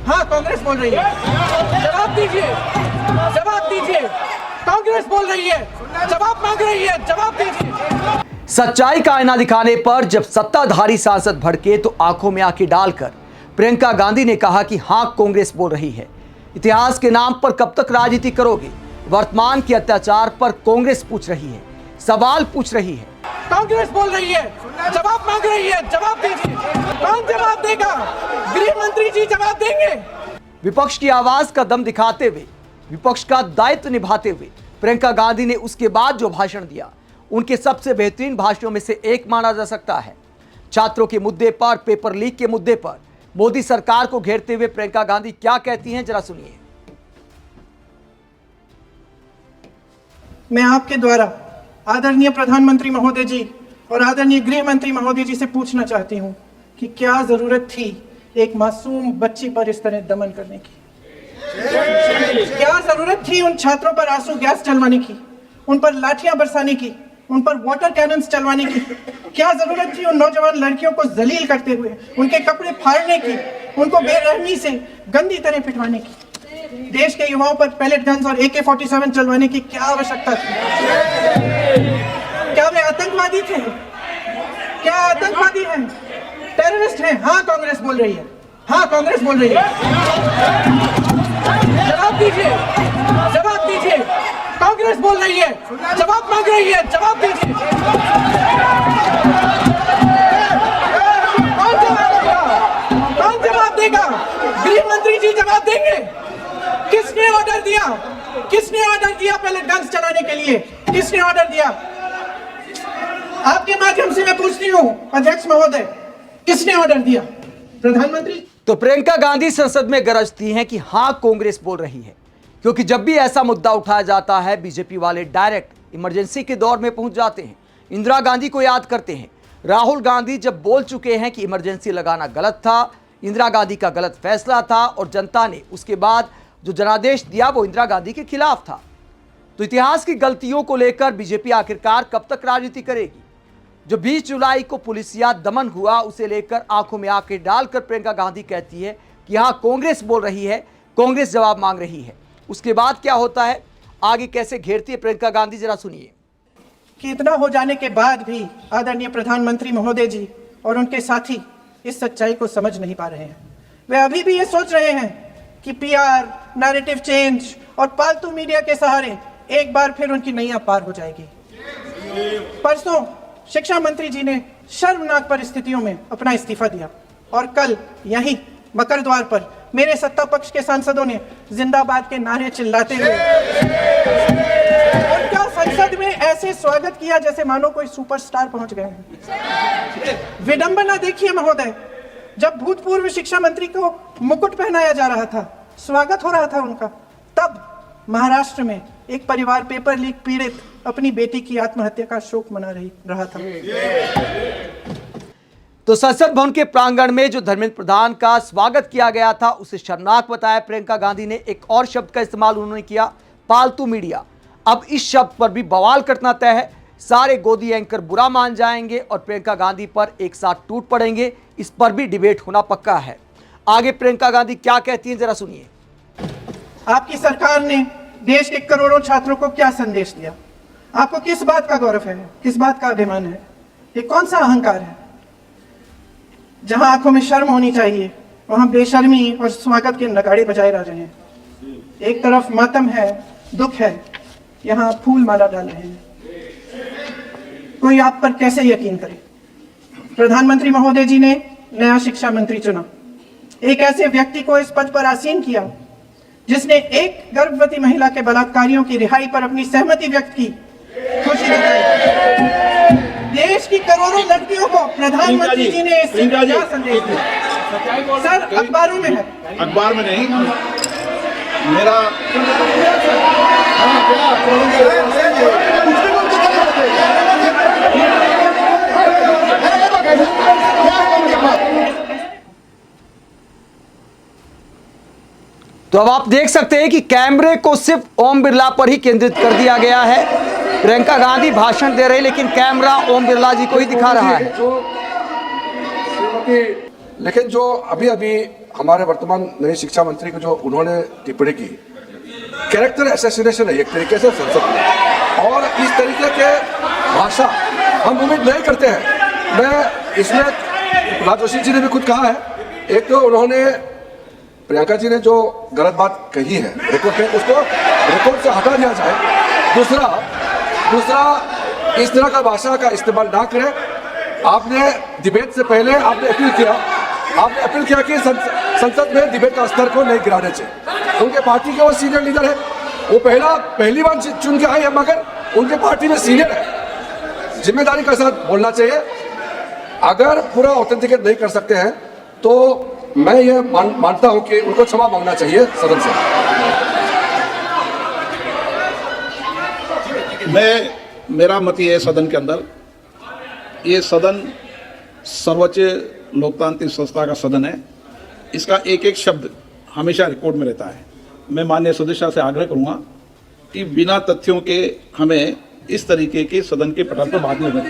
हाँ कांग्रेस बोल रही है। जवाब दीजिए, जवाब दीजिए। कांग्रेस बोल रही है, जवाब मांग रही है, जवाब दीजिए। सच्चाई का आईना दिखाने पर जब सत्ताधारी सांसद भड़के तो आंखों में आंखें डालकर प्रियंका गांधी ने कहा कि हां कांग्रेस बोल रही है। इतिहास के नाम पर कब तक राजनीति करोगे? वर्तमान के अत्याचार पर कांग्रेस पूछ रही है, सवाल पूछ रही है। कांग्रेस बोल रही है, जवाब मांग रही है, जवाब दीजिए। कौन जवाब देगा? गृह मंत्री जी जवाब देंगे। विपक्ष की आवाज का दम दिखाते हुए, विपक्ष का दायित्व निभाते हुए प्रियंका गांधी ने उसके बाद जो भाषण दिया, उनके सबसे बेहतरीन भाषणों में से एक माना जा सकता है। छात्रों के मुद्दे पर, पेपर लीक के मुद्दे पर मोदी सरकार को घेरते हुए प्रियंका गांधी क्या कहती हैं, जरा सुनिए। मैं आपके द्वारा आदरणीय प्रधानमंत्री महोदय जी और आदरणीय गृह मंत्री महोदय जी से पूछना चाहती हूं कि क्या जरूरत थी एक मासूम बच्ची पर इस तरह दमन करने की? क्या जरूरत थी उन छात्रों पर आंसू गैस चलवाने की, उन पर लाठियां बरसाने की, उन पर वाटर कैनन्स चलवाने की? क्या जरूरत थी उन नौजवान लड़कियों को जलील करते हुए उनके कपड़े फाड़ने की, उनको बेरहमी से गंदी तरह पिटवाने की? देश के युवाओं पर पैलेट गन्स और AK-47 चलवाने की क्या आवश्यकता थी? क्या वे आतंकवादी थे? क्या आतंकवादी हैं? टेररिस्ट हैं? हाँ कांग्रेस बोल रही है, हाँ कांग्रेस बोल रही है। जवाब दीजिए, जवाब दीजिए। कांग्रेस बोल रही है, जवाब मांग रही है, जवाब दीजिए। कौन जवाब देगा? कौन जवाब देगा? गृह मंत्री जी जवाब देंगे। किसने ऑर्डर दिया? किसने ऑर्डर दिया पैलेट गन्स चलाने के लिए? किसने ऑर्डर दिया? आपके माध्यम से मैं पूछती हूँ अध्यक्ष महोदय, किसने ऑर्डर दिया? प्रधानमंत्री? तो प्रियंका गांधी संसद में गरजती हैं कि हां कांग्रेस बोल रही है, क्योंकि जब भी ऐसा मुद्दा उठाया जाता है बीजेपी वाले डायरेक्ट इमरजेंसी के दौर में पहुंच जाते हैं। इंदिरा गांधी को याद करते हैं। राहुल गांधी जब बोल चुके हैं कि इमरजेंसी लगाना गलत था, इंदिरा गांधी का गलत फैसला था और जनता ने उसके बाद जो जनादेश दिया वो इंदिरा गांधी के खिलाफ था। तो इतिहास की गलतियों को लेकर बीजेपी आखिरकार कब तक राजनीति करेगी? जो 20 जुलाई को पुलिसिया दमन हुआ, उसे लेकर आंखों में आंखें डालकर प्रियंका गांधी कहती है कि हाँ कांग्रेस बोल रही है, कांग्रेस जवाब मांग रही है। उसके बाद क्या होता है, आगे कैसे घेरती है प्रियंका गांधी, जरा सुनिए। कि इतना हो जाने के बाद भी आदरणीय प्रधानमंत्री महोदय जी और उनके साथी इस सच्चाई को समझ नहीं पा रहे हैं। वे अभी भी ये सोच रहे हैं कि PR, नैरेटिव चेंज और पालतू मीडिया के सहारे एक बार फिर उनकी नैया पार हो जाएगी। परसों शिक्षा मंत्री जी ने शर्मनाक परिस्थितियों में अपना इस्तीफा दिया और कल यहीं मकर द्वार पर मेरे सत्ता पक्ष के सांसदों ने जिंदाबाद के नारे चिल्लाते हुए उनका संसद में ऐसे स्वागत किया जैसे मानो कोई सुपरस्टार पहुंच गए हैं। विडंबना देखिए महोदय, जब भूतपूर्व शिक्षा मंत्री को मुकुट पहनाया जा रहा था, स्वागत हो रहा था उनका, तब महाराष्ट्र में एक परिवार पेपर लीक पीड़ित अपनी बेटी की आत्महत्या का शोक मना रहा था। तो संसद भवन के प्रांगण में जो धर्मेंद्र प्रधान का स्वागत किया गया था, उसे शर्मनाक बताया प्रियंका गांधी ने। एक और शब्द का इस्तेमाल उन्होंने किया, पालतू मीडिया। अब इस शब्द पर भी बवाल करना तय है। सारे गोदी एंकर बुरा मान जाएंगे और प्रियंका गांधी पर एक साथ टूट पड़ेंगे। इस पर भी डिबेट होना पक्का है। आगे प्रियंका गांधी क्या कहती हैं, जरा सुनिए। आपकी सरकार ने देश के करोड़ों छात्रों को क्या संदेश दिया? आपको किस बात का गौरव है, किस बात का अभिमान है? ये कौन सा अहंकार है? जहां आंखों में शर्म होनी चाहिए, वहां बेशर्मी और स्वागत के नगाड़े बजाए जा रहे हैं। एक तरफ मातम है, दुख है, यहाँ फूल माला डाल रहे हैं। कोई आप पर कैसे यकीन करे? प्रधानमंत्री महोदय जी ने नया शिक्षा मंत्री चुना, एक ऐसे व्यक्ति को इस पद पर आसीन किया जिसने एक गर्भवती महिला के बलात्कारियों की रिहाई पर अपनी सहमति व्यक्त की, खुशी जताई। देश की करोड़ों लड़कियों को प्रधानमंत्री जी ने इससे क्या संदेश दिया? सर अखबारों में है, अखबार में नहीं, मेरा तो अब आप देख सकते हैं कि कैमरे को सिर्फ ओम बिरला पर ही केंद्रित कर दिया गया है। प्रियंका गांधी भाषण दे रही, लेकिन कैमरा ओम बिरला जी को ही दिखा रहा है। लेकिन जो अभी अभी हमारे वर्तमान नई शिक्षा मंत्री को जो उन्होंने टिप्पणी की, कैरेक्टर असैसिनेशन है एक तरीके से संसद में, और इस तरीके के भाषा हम उम्मीद नहीं करते हैं। मैं इसमें प्रहलाद जोशी जी ने भी खुद कहा है, एक तो उन्होंने प्रियंका जी ने जो गलत बात कही है रिकॉर्ड पे, उसको रिकॉर्ड से हटा दिया जाए। दूसरा इस तरह का भाषा का इस्तेमाल ना करें। आपने डिबेट से पहले आपने अपील किया कि संसद में डिबेट का स्तर को नहीं गिराने चाहिए। उनके पार्टी के वो सीनियर लीडर है, वो पहली बार चुन के आए हैं, मगर उनके पार्टी में सीनियर है, जिम्मेदारी के साथ बोलना चाहिए। अगर पूरा ऑथेंटिकेट नहीं कर सकते हैं तो मैं ये मानता हूं कि उनको क्षमा मांगना चाहिए सदन से। मेरा मत ये है, सदन के अंदर ये सदन सर्वोच्च लोकतांत्रिक संस्था का सदन है, इसका एक एक शब्द हमेशा रिकॉर्ड में रहता है। मैं माननीय सदस्य से आग्रह करूंगा कि बिना तथ्यों के हमें इस तरीके के सदन के पटल पर बात नहीं होती।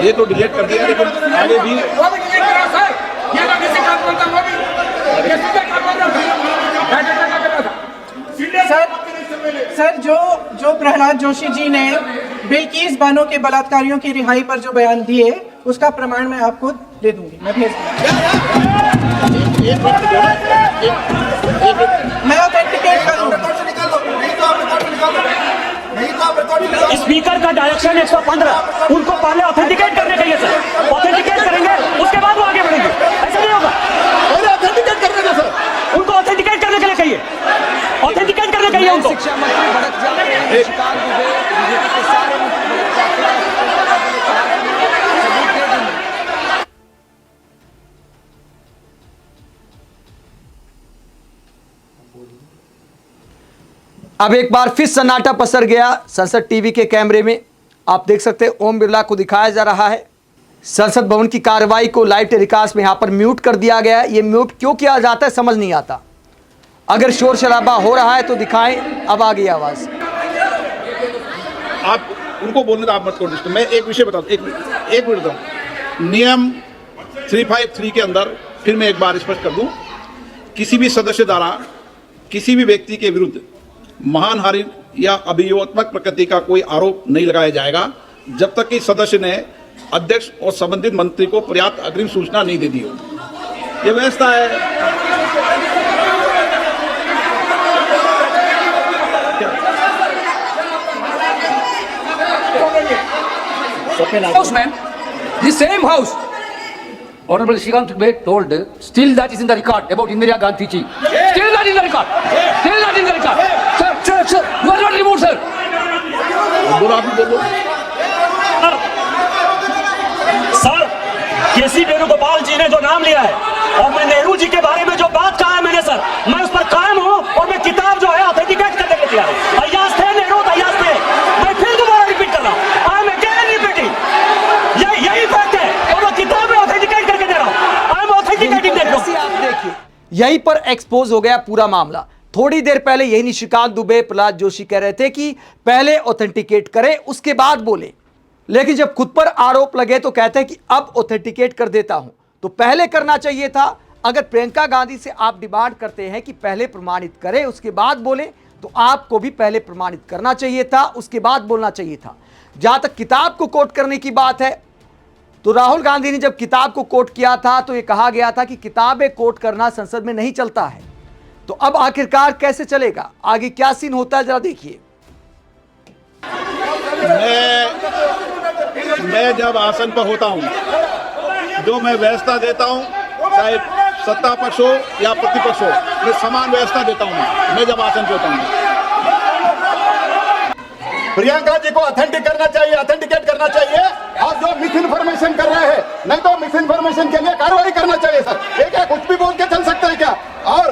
ये तो डिलीट कर दिया, लेकिन आगे भी सर जो प्रहलाद जोशी जी ने बिल्किस बानो के बलात्कारियों की रिहाई पर जो बयान दिए, उसका प्रमाण मैं आपको दे दूंगी, मैं भेज दूंगी। मैं ऑथेंटिकेट करूंगा। स्पीकर का डायरेक्शन 115, उनको पहले ऑथेंटिकेट करने चाहिए सर। ऑथेंटिकेट करेंगे उसके बाद वो आगे बढ़ेंगे, ऐसा नहीं होगा। ऑथेंटिकेट करने का सर, उनको ऑथेंटिकेट करने के लिए कहिए, ऑथेंटिकेट करने के लिए उनको। शिक्षा मंत्री भड़क जाते हैं, निशिकांत दुबे बीजेपी के सारे मंत्री भड़क जाते हैं, सबूत दे देंगे। अब एक बार फिर सन्नाटा पसर गया संसद टीवी के कैमरे में। आप देख सकते हैं ओम बिरला को दिखाया जा रहा है। संसद भवन की कार्रवाई को लाइव टेलीकास्ट में यहां पर म्यूट कर दिया गया है। ये म्यूट क्यों किया जाता है समझ नहीं आता। अगर शोर शराबा हो रहा है तो दिखाएं। अब आ गई आवाज। आप उनको बोलने का आप मत करो। मैं एक विषय बताऊं, एक मिनट बताऊं। नियम 353 के अंदर फिर मैं एक बार स्पष्ट कर दूं, किसी भी सदस्य द्वारा किसी भी व्यक्ति के विरुद्ध महानहानि या अभियोगात्मक प्रकृति का कोई आरोप नहीं लगाया जाएगा जब तक कि सदस्य ने अध्यक्ष और संबंधित मंत्री को पर्याप्त अग्रिम सूचना नहीं दे दी हो। यह व्यवस्था है। House, man. The same house. Honorable Shrikant Dubey told, still that is in the record about Indira Gandhi ji. Still not in the record. Still not in the record. Sir, you are not removed, sir. बोलो, आप भी बोलो। Sir, केसी वेणुगोपाल जी ने जो नाम लिया है और मैं नेहरू जी के बारे में जो बात कहा है मैंने सर, मैं उस पर कायम हूँ और मैं किताब जो है ऑथेंटिकेट करने के लिए तैयार हूँ। अय्याज थे नेहरू, अय्याज थे। मैं फिर दोबारा रिपीट कर रहा हूँ। I am again repeating. यही फैक्ट है और मैं किताब में ऑथेंटिकेट करके दे रहा हूँ। I am authenticating that book. आप देखिए, यहीं पर एक्सपोज हो गया पूरा मामला। थोड़ी देर पहले यही निशिकांत दुबे, प्रहलाद जोशी कह रहे थे कि पहले ऑथेंटिकेट करें उसके बाद बोले, लेकिन जब खुद पर आरोप लगे तो कहते हैं कि अब ऑथेंटिकेट कर देता हूं। तो पहले करना चाहिए था। अगर प्रियंका गांधी से आप डिमांड करते हैं कि पहले प्रमाणित करें उसके बाद बोले, तो आपको भी पहले प्रमाणित करना चाहिए था, उसके बाद बोलना चाहिए था। जहां तक किताब को कोट करने की बात है, तो राहुल गांधी ने जब किताब को कोट किया था तो यह कहा गया था कि किताबें कोट करना संसद में नहीं चलता है। तो अब आखिरकार कैसे चलेगा, आगे क्या सीन होता है, जरा देखिए। मैं जब आसन पर होता हूं, जो मैं व्यवस्था देता हूं, चाहे सत्ता पक्ष हो या प्रतिपक्ष हो, मैं समान व्यवस्था देता हूं। मैं जब आसन पे होता हूं, प्रियंका जी को ऑथेंटिकेट करना चाहिए और जो मिस इन्फॉर्मेशन कर रहे हैं, नहीं तो मिस इन्फॉर्मेशन के लिए कार्रवाई करना चाहिए सर। ये क्या कुछ भी बोल के चल सकते हैं क्या? और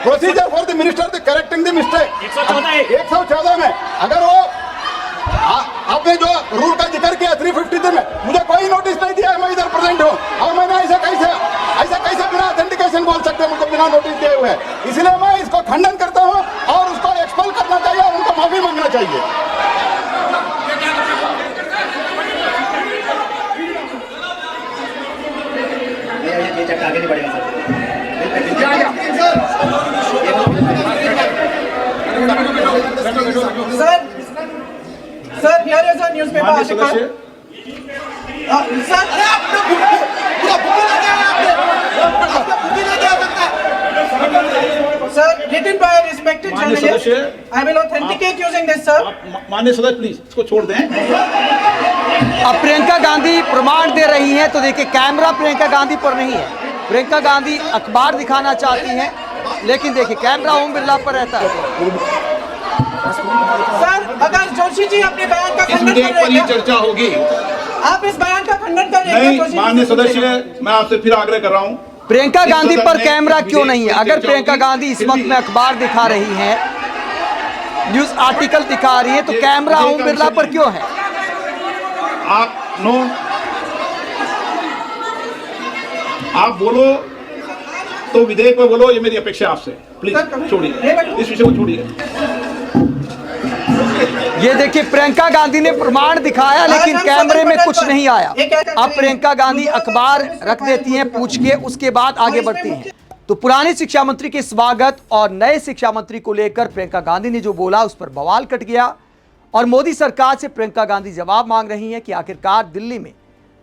procedure for the minister the correcting the mistake 114 में अगर वो आपने जो रूल का जिक्र किया 350 में, मुझे कोई नोटिस नहीं दिया, मैं इधर प्रेजेंट हूँ और मैंने ऐसा कैसे बिना ऑथेंटिकेशन बोल सकते हैं, मुझको बिना नोटिस दिए हुए। इसलिए मैं इसको खंडन करता हूँ और उसको एक्सपेल करना चाहिए और उनको माफी मांगना चाहिए। चाहिए। आगे नहीं बढ़ेगा sir sir here is a newspaper माननीय आर्टिकल सदस्य sir Sir, written by a respected माननीय journalist, सदस्य, I will authenticate using this, sir. आप माननीय सदस्य प्लीज इसको छोड़ दें। अब प्रियंका गांधी प्रमाण दे रही हैं तो देखिए कैमरा प्रियंका गांधी पर नहीं है। प्रियंका गांधी अखबार दिखाना चाहती हैं, लेकिन देखिए कैमरा ओम बिरला पर रहता है। सर, अगर जोशी जी अपने बयान का इस खंडन विधेयक कर पर रहे ही हैं, चर्चा होगी। आप इस बयान का खंडन कर रहे हैं नहीं, जोशी जी? माननीय सदस्य, मैं आपसे फिर आग्रह कर रहा हूं, प्रियंका गांधी पर में कैमरा इस क्यों विधेयक नहीं है? पर अगर चर्चा प्रियंका होगी, गांधी इस फिर वक्त भी- में अखबार दिखा रही हैं, न्यूज आर्टिकल दिखा रही है, तो कैमरा ओम बिरला पर क्यों है? आप नो, आप बोलो तो विधेयक पर बोलो, ये मेरी अपेक्षा आपसे। प्लीज छोड़िए, इस विषय को छोड़िए। ये देखिए प्रियंका गांधी ने प्रमाण दिखाया, लेकिन कैमरे में कुछ नहीं आया। अब प्रियंका गांधी अखबार रख देती हैं पूछ के, उसके बाद आगे बढ़ती हैं। तो पुराने शिक्षा मंत्री के स्वागत और नए शिक्षा मंत्री को लेकर प्रियंका गांधी ने जो बोला उस पर बवाल कट गया और मोदी सरकार से प्रियंका गांधी जवाब मांग रही हैं कि आखिरकार दिल्ली में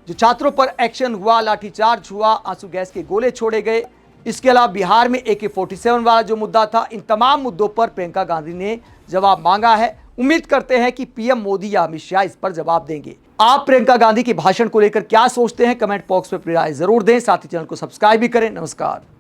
जो छात्रों पर एक्शन हुआ, लाठीचार्ज हुआ, आंसू गैस के गोले छोड़े गए, इसके अलावा बिहार में AK-47 वाला जो मुद्दा था, इन तमाम मुद्दों पर प्रियंका गांधी ने जवाब मांगा है। उम्मीद करते हैं कि पीएम मोदी या अमित शाह इस पर जवाब देंगे। आप प्रियंका गांधी के भाषण को लेकर क्या सोचते हैं? कमेंट बॉक्स में अपनी राय जरूर दें। साथ ही चैनल को सब्सक्राइब भी करें। नमस्कार।